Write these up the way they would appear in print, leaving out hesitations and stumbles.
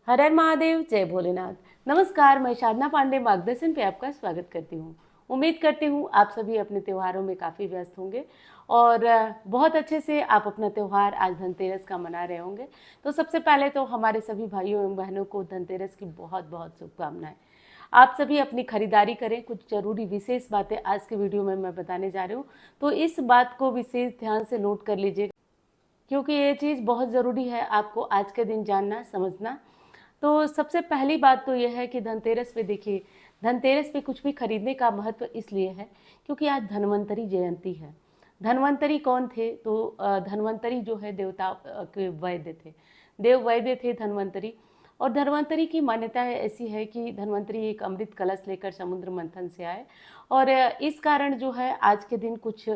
हर हर महादेव, जय भोलेनाथ। नमस्कार, मैं साधना पांडे मार्गदर्शन पे आपका स्वागत करती हूँ। उम्मीद करती हूँ आप सभी अपने त्योहारों में काफ़ी व्यस्त होंगे और बहुत अच्छे से आप अपना त्यौहार आज धनतेरस का मना रहे होंगे। तो सबसे पहले तो हमारे सभी भाइयों एवं बहनों को धनतेरस की बहुत बहुत शुभकामनाएं। आप सभी अपनी खरीदारी करें। कुछ जरूरी विशेष बातें आज के वीडियो में मैं बताने जा रही हूँ, तो इस बात को विशेष ध्यान से नोट कर लीजिएगा, क्योंकि ये चीज़ बहुत ज़रूरी है आपको आज के दिन जानना समझना। तो सबसे पहली बात तो यह है कि धनतेरस पे देखिए, धनतेरस पे कुछ भी खरीदने का महत्व इसलिए है क्योंकि आज धन्वंतरी जयंती है। धन्वंतरी कौन थे? तो धन्वंतरी जो है देवता के वैद्य थे, देव वैद्य थे धन्वंतरी। और धन्वंतरी की मान्यता ऐसी है कि धन्वंतरी एक अमृत कलश लेकर समुद्र मंथन से आए और इस कारण जो है आज के दिन कुछ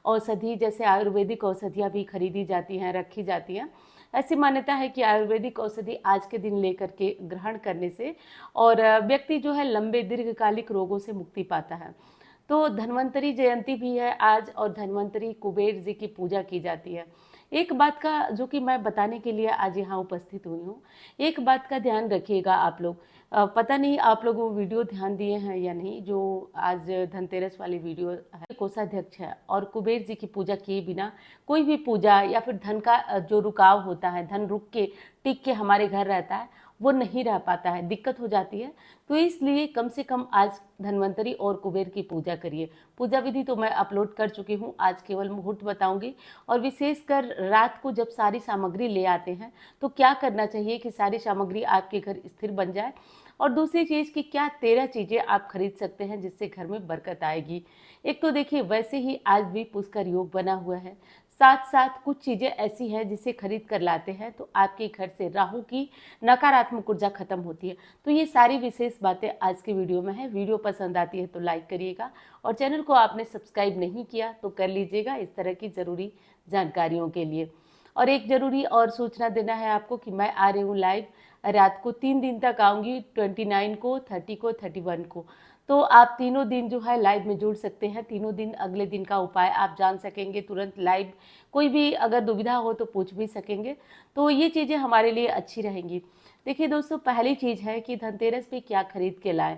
औषधि जैसे आयुर्वेदिक औषधियाँ भी खरीदी जाती हैं, रखी जाती हैं। ऐसी मान्यता है कि आयुर्वेदिक औषधि आज के दिन लेकर के ग्रहण करने से और व्यक्ति जो है लंबे दीर्घकालिक रोगों से मुक्ति पाता है। तो धन्वंतरी जयंती भी है आज और धन्वंतरी कुबेर जी की पूजा की जाती है। एक बात का जो कि मैं बताने के लिए आज यहाँ उपस्थित हुई हूँ, एक बात का ध्यान रखिएगा आप लोग। पता नहीं आप लोग वो वीडियो ध्यान दिए हैं या नहीं, जो आज धनतेरस वाली वीडियो है। कोषाध्यक्ष है और कुबेर जी की पूजा किए बिना कोई भी पूजा या फिर धन का जो रुकाव होता है, धन रुक के टिक के हमारे घर रहता है, वो नहीं रह पाता है, दिक्कत हो जाती है। तो इसलिए कम से कम आज धन्वंतरी और कुबेर की पूजा करिए। पूजा विधि तो मैं अपलोड कर चुकी हूँ, आज केवल मुहूर्त बताऊंगी। और विशेषकर रात को जब सारी सामग्री ले आते हैं तो क्या करना चाहिए कि सारी सामग्री आपके घर स्थिर बन जाए। और दूसरी चीज़ कि क्या 13 चीज़ें आप खरीद सकते हैं जिससे घर में बरकत आएगी। एक तो देखिए, वैसे ही आज भी पुष्कर योग बना हुआ है, साथ साथ कुछ चीज़ें ऐसी हैं जिसे खरीद कर लाते हैं तो आपके घर से राहु की नकारात्मक ऊर्जा खत्म होती है। तो ये सारी विशेष बातें आज के वीडियो में है। वीडियो पसंद आती है तो लाइक करिएगा और चैनल को आपने सब्सक्राइब नहीं किया तो कर लीजिएगा इस तरह की ज़रूरी जानकारियों के लिए। और एक ज़रूरी और सूचना देना है आपको कि मैं आ रही हूँ लाइव रात को 3 दिन तक आऊँगी, 29 को, 30 को, 31 को। तो आप तीनों दिन जो है लाइव में जुड़ सकते हैं। तीनों दिन अगले दिन का उपाय आप जान सकेंगे तुरंत लाइव। कोई भी अगर दुविधा हो तो पूछ भी सकेंगे। तो ये चीज़ें हमारे लिए अच्छी रहेंगी। देखिए दोस्तों, पहली चीज़ है कि धनतेरस पे क्या खरीद के लाएं।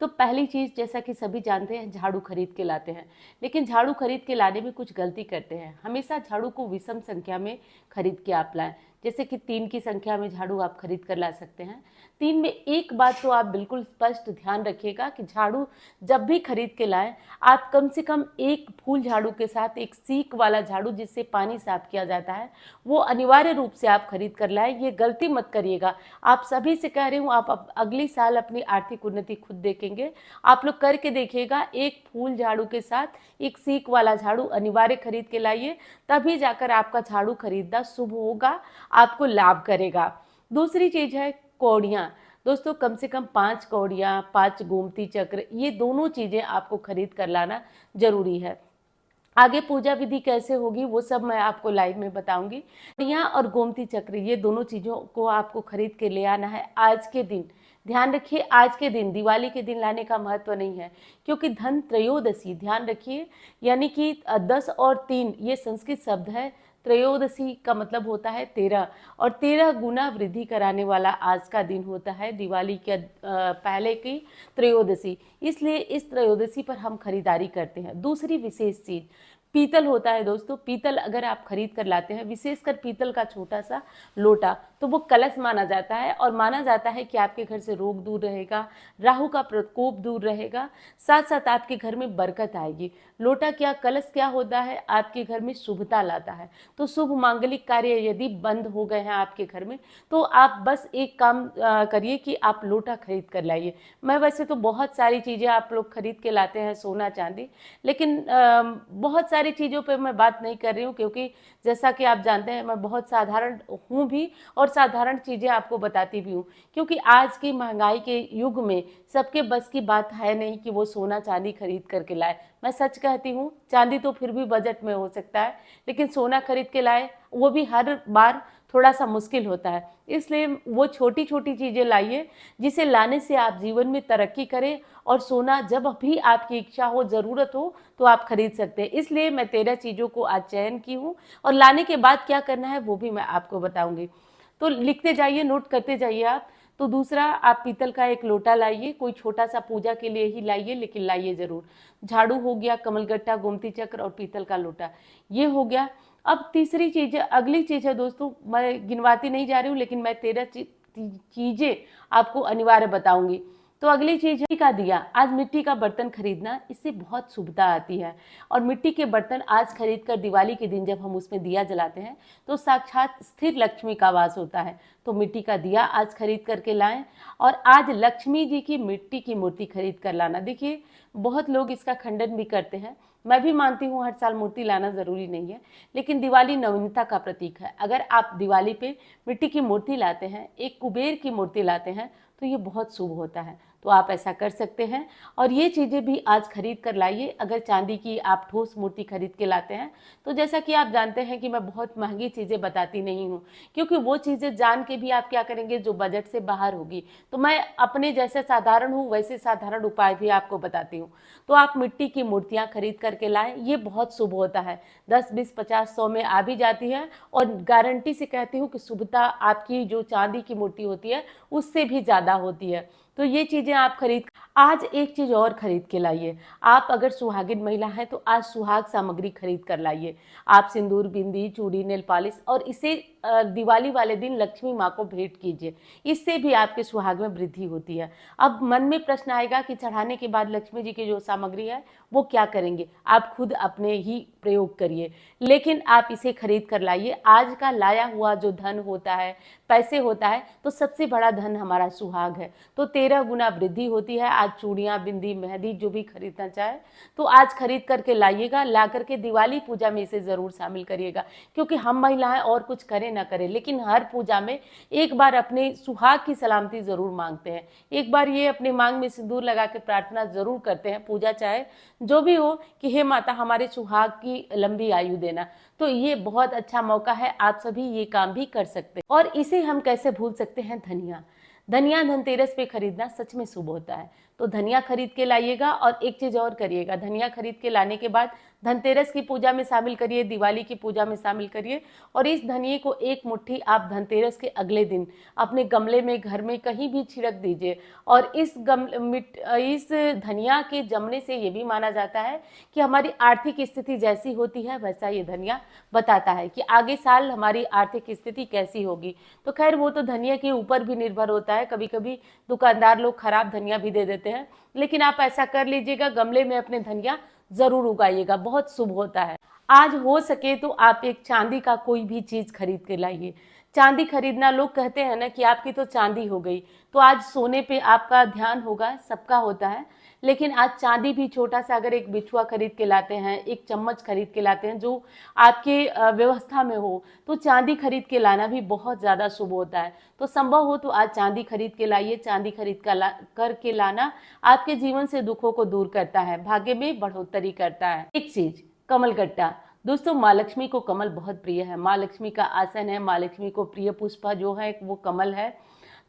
तो पहली चीज़, जैसा कि सभी जानते हैं, झाड़ू खरीद के लाते हैं। लेकिन झाड़ू खरीद के लाने में कुछ गलती करते हैं। हमेशा झाड़ू को विषम संख्या में खरीद के आप लाएं। जैसे कि 3 की संख्या में झाड़ू आप खरीद कर ला सकते हैं। 3 में एक बात तो आप बिल्कुल स्पष्ट ध्यान रखिएगा कि झाड़ू जब भी खरीद के लाएं, आप कम से कम एक फूल झाड़ू के साथ एक सीक वाला झाड़ू जिससे पानी साफ किया जाता है, वो अनिवार्य रूप से आप खरीद कर लाएं। ये गलती मत करिएगा। आप सभी से कह रही हूँ, आप अगली साल अपनी आर्थिक उन्नति खुद देखेंगे। आप लोग करके देखिएगा, एक फूल झाड़ू के साथ एक सीक वाला झाड़ू अनिवार्य खरीद के लाइए, तभी जाकर आपका झाड़ू खरीदना शुभ होगा, आपको लाभ करेगा। दूसरी चीज़ है कौड़ियाँ। दोस्तों, कम से कम 5 कौड़ियाँ, 5 गोमती चक्र, ये दोनों चीज़ें आपको खरीद कर लाना जरूरी है। आगे पूजा विधि कैसे होगी वो सब मैं आपको लाइव में बताऊंगी। कौड़ियाँ और गोमती चक्र, ये दोनों चीज़ों को आपको खरीद के ले आना है आज के दिन। ध्यान रखिए, आज के दिन, दिवाली के दिन लाने का महत्व नहीं है, क्योंकि धन त्रयोदशी, ध्यान रखिए, यानी कि 10 और 3 ये संस्कृत शब्द है। त्रयोदशी का मतलब होता है 13 और 13 गुना वृद्धि कराने वाला आज का दिन होता है, दिवाली के पहले की त्रयोदशी। इसलिए इस त्रयोदशी पर हम खरीदारी करते हैं। दूसरी विशेष चीज़ पीतल होता है दोस्तों। पीतल अगर आप खरीद कर लाते हैं, विशेषकर पीतल का छोटा सा लोटा, तो वो कलश माना जाता है और माना जाता है कि आपके घर से रोग दूर रहेगा, राहु का प्रकोप दूर रहेगा, साथ साथ आपके घर में बरकत आएगी। लोटा क्या, कलश क्या होता है, आपके घर में शुभता लाता है। तो शुभ मांगलिक कार्य यदि बंद हो गए हैं आपके घर में, तो आप बस एक काम करिए कि आप लोटा खरीद कर लाइए। मैं वैसे तो बहुत सारी चीज़ें आप लोग खरीद के लाते हैं, सोना चांदी, लेकिन बहुत सारी चीज़ों पे मैं बात नहीं कर रही हूँ, क्योंकि जैसा कि आप जानते हैं मैं बहुत साधारण हूँ भी और साधारण चीज़ें आपको बताती भी हूँ। क्योंकि आज की महंगाई के युग में सबके बस की बात है नहीं कि वो सोना चांदी खरीद करके लाए। मैं सच कहती हूँ, चांदी तो फिर भी बजट में हो सकता है, लेकिन सोना खरीद के लाए वो भी हर बार थोड़ा सा मुश्किल होता है। इसलिए वो छोटी छोटी चीज़ें लाइए जिसे लाने से आप जीवन में तरक्की करें, और सोना जब भी आपकी इच्छा हो, ज़रूरत हो, तो आप खरीद सकते हैं। इसलिए मैं 13 चीज़ों को आज चयन की हूँ और लाने के बाद क्या करना है वो भी मैं आपको बताऊंगी। तो लिखते जाइए, नोट करते जाइए आप। तो दूसरा, आप पीतल का एक लोटा लाइए, कोई छोटा सा पूजा के लिए ही लाइए, लेकिन लाइए ज़रूर। झाड़ू हो गया, कमलगट्टा, गोमती चक्र और पीतल का लोटा, ये हो गया। अब तीसरी चीज़, अगली चीज़ है दोस्तों, मैं गिनवाती नहीं जा रही हूँ, लेकिन मैं 13 चीज़ें आपको अनिवार्य बताऊंगी। तो अगली चीज है मिट्टी का दिया। आज मिट्टी का बर्तन खरीदना, इससे बहुत शुभता आती है। और मिट्टी के बर्तन आज खरीद कर दिवाली के दिन जब हम उसमें दिया जलाते हैं तो साक्षात स्थिर लक्ष्मी का वास होता है। तो मिट्टी का दिया आज खरीद करके लाएं। और आज लक्ष्मी जी की मिट्टी की मूर्ति खरीद कर लाना। देखिए, बहुत लोग इसका खंडन भी करते हैं, मैं भी मानती हूँ हर साल मूर्ति लाना ज़रूरी नहीं है, लेकिन दिवाली नवीनता का प्रतीक है। अगर आप दिवाली पे मिट्टी की मूर्ति लाते हैं, एक कुबेर की मूर्ति लाते हैं, तो ये बहुत शुभ होता है। तो आप ऐसा कर सकते हैं। और ये चीज़ें भी आज खरीद कर लाइए। अगर चांदी की आप ठोस मूर्ति खरीद के लाते हैं, तो जैसा कि आप जानते हैं कि मैं बहुत महंगी चीज़ें बताती नहीं हूँ, क्योंकि वो चीज़ें जान के भी आप क्या करेंगे जो बजट से बाहर होगी। तो मैं अपने जैसे साधारण हूँ वैसे साधारण उपाय भी आपको बताती हूँ। तो आप मिट्टी की मूर्तियाँ खरीद करके लाएं, ये बहुत शुभ होता है। 10, 20, 50, 100 में आ भी जाती है। और गारंटी से कहती हूँ कि शुभता आपकी जो चांदी की मूर्ति होती है उससे भी ज़्यादा होती है। तो ये चीज़ें आप खरीद। आज एक चीज़ और खरीद के लाइए। आप अगर सुहागिन महिला हैं तो आज सुहाग सामग्री खरीद कर लाइए। आप सिंदूर, बिंदी, चूड़ी, नेल पॉलिश, और इसे दिवाली वाले दिन लक्ष्मी माँ को भेंट कीजिए। इससे भी आपके सुहाग में वृद्धि होती है। अब मन में प्रश्न आएगा कि चढ़ाने के बाद लक्ष्मी जी की जो सामग्री है वो क्या करेंगे। आप खुद अपने ही प्रयोग करिए, लेकिन आप इसे खरीद कर लाइए। आज का लाया हुआ जो धन होता है, पैसे होता है, तो सबसे बड़ा धन हमारा सुहाग है। तो 13 गुना वृद्धि होती है। आज चूड़ियाँ, बिंदी, मेहंदी जो भी खरीदना चाहे तो आज खरीद करके लाइएगा। ला करके दिवाली पूजा में इसे ज़रूर शामिल करिएगा, क्योंकि हम महिलाएं और कुछ करें ना करें, लेकिन हर पूजा में एक बार अपने सुहाग की सलामती ज़रूर मांगते हैं। एक बार ये अपने मांग में सिंदूर लगा के प्रार्थना ज़रूर करते हैं, पूजा चाहे जो भी हो, कि हे माता हमारे सुहाग की लंबी आयु देना। तो ये बहुत अच्छा मौका है, आप सभी ये काम भी कर सकते हैं। और इसे हम कैसे भूल सकते हैं, धनिया। धनिया धनतेरस पे खरीदना सच में शुभ होता है। तो धनिया खरीद के लाइएगा। और एक चीज़ और करिएगा, धनिया खरीद के लाने के बाद धनतेरस की पूजा में शामिल करिए, दिवाली की पूजा में शामिल करिए। और इस धनिये को एक मुट्ठी आप धनतेरस के अगले दिन अपने गमले में, घर में कहीं भी छिड़क दीजिए। और इस धनिया के जमने से ये भी माना जाता है कि हमारी आर्थिक स्थिति जैसी होती है वैसा ये धनिया बताता है कि आगे साल हमारी आर्थिक स्थिति कैसी होगी। तो खैर वो तो धनिया के ऊपर भी निर्भर होता है, कभी कभी दुकानदार लोग खराब धनिया भी दे देते हैं, लेकिन आप ऐसा कर लीजिएगा, गमले में अपने धनिया जरूर उगाइएगा, बहुत शुभ होता है। आज हो सके तो आप एक चांदी का कोई भी चीज खरीद के लाइए। चांदी खरीदना, लोग कहते हैं ना कि आपकी तो चांदी हो गई, तो आज सोने पे आपका ध्यान होगा, सबका होता है, लेकिन आज चांदी भी छोटा सा अगर एक बिछुआ खरीद के लाते हैं, एक चम्मच खरीद के लाते हैं जो आपके व्यवस्था में हो, तो चांदी खरीद के लाना भी बहुत ज़्यादा शुभ होता है। तो संभव हो तो आज चांदी खरीद के लाइए। चांदी खरीद करके लाना आपके जीवन से दुखों को दूर करता है, भाग्य में बढ़ोतरी करता है। एक चीज, कमलगट्टा। दोस्तों, माँ लक्ष्मी को कमल बहुत प्रिय है। माँ लक्ष्मी का आसन है, माँ लक्ष्मी को प्रिय पुष्प जो है वो कमल है।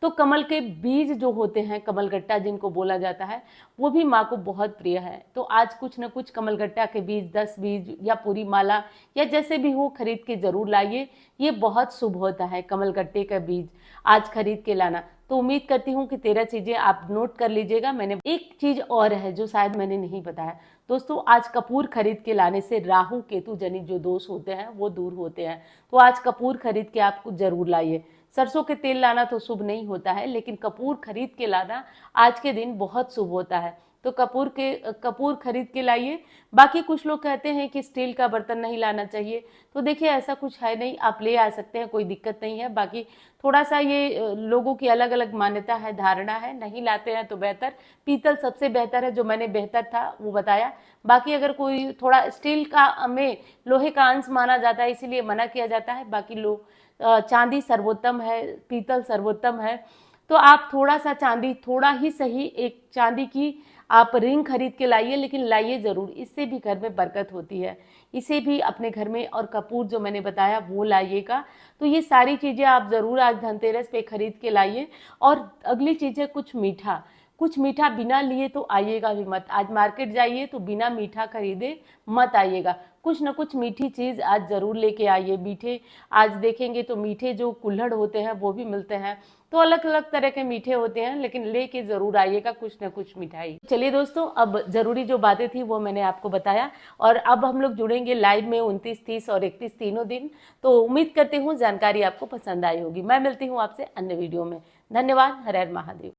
तो कमल के बीज जो होते हैं, कमलगट्टा जिनको बोला जाता है, वो भी माँ को बहुत प्रिय है। तो आज कुछ न कुछ कमलगट्टा के बीज, 10 बीज या पूरी माला या जैसे भी हो खरीद के जरूर लाइए। ये बहुत शुभ होता है, कमलगट्टे का बीज आज खरीद के लाना। तो उम्मीद करती हूँ कि 13 चीज़ें आप नोट कर लीजिएगा। मैंने एक चीज़ और है जो शायद मैंने नहीं बताया दोस्तों, आज कपूर खरीद के लाने से राहु केतु जनित जो दोष होते हैं वो दूर होते हैं। तो आज कपूर खरीद के आप जरूर लाइए। सरसों के तेल लाना तो शुभ नहीं होता है, लेकिन कपूर खरीद के लाना आज के दिन बहुत शुभ होता है। तो कपूर खरीद के लाइए। बाकी कुछ लोग कहते हैं कि स्टील का बर्तन नहीं लाना चाहिए, तो देखिए ऐसा कुछ है नहीं, आप ले आ सकते हैं, कोई दिक्कत नहीं है। बाकी थोड़ा सा ये लोगों की अलग अलग मान्यता है, धारणा है, नहीं लाते हैं तो बेहतर। पीतल सबसे बेहतर है, जो मैंने बेहतर था वो बताया। बाकी अगर कोई थोड़ा स्टील का में लोहे का अंश माना जाता है, इसीलिए मना किया जाता है। बाकी लोग चांदी सर्वोत्तम है, पीतल सर्वोत्तम है। तो आप थोड़ा सा चांदी, थोड़ा ही सही, एक चांदी की आप रिंग खरीद के लाइए, लेकिन लाइए ज़रूर, इससे भी घर में बरकत होती है। इसे भी अपने घर में, और कपूर जो मैंने बताया वो लाइएगा। तो ये सारी चीज़ें आप ज़रूर आज धनतेरस पे खरीद के लाइए। और अगली चीज़ है कुछ मीठा बिना लिए तो आइएगा भी मत। आज मार्केट जाइए तो बिना मीठा खरीदे मत आइएगा। कुछ ना कुछ मीठी चीज़ आज ज़रूर लेके आइए। मीठे आज देखेंगे तो मीठे जो कुल्हड़ होते हैं वो भी मिलते हैं, तो अलग अलग तरह के मीठे होते हैं, लेकिन लेके ज़रूर आइएगा कुछ ना कुछ मिठाई। चलिए दोस्तों, अब ज़रूरी जो बातें थी वो मैंने आपको बताया, और अब हम लोग जुड़ेंगे लाइव में 29, 30 और 31 तीनों दिन। तो उम्मीद करती हूँ जानकारी आपको पसंद आई होगी। मैं मिलती हूँ आपसे अन्य वीडियो में। धन्यवाद। हर हर महादेव।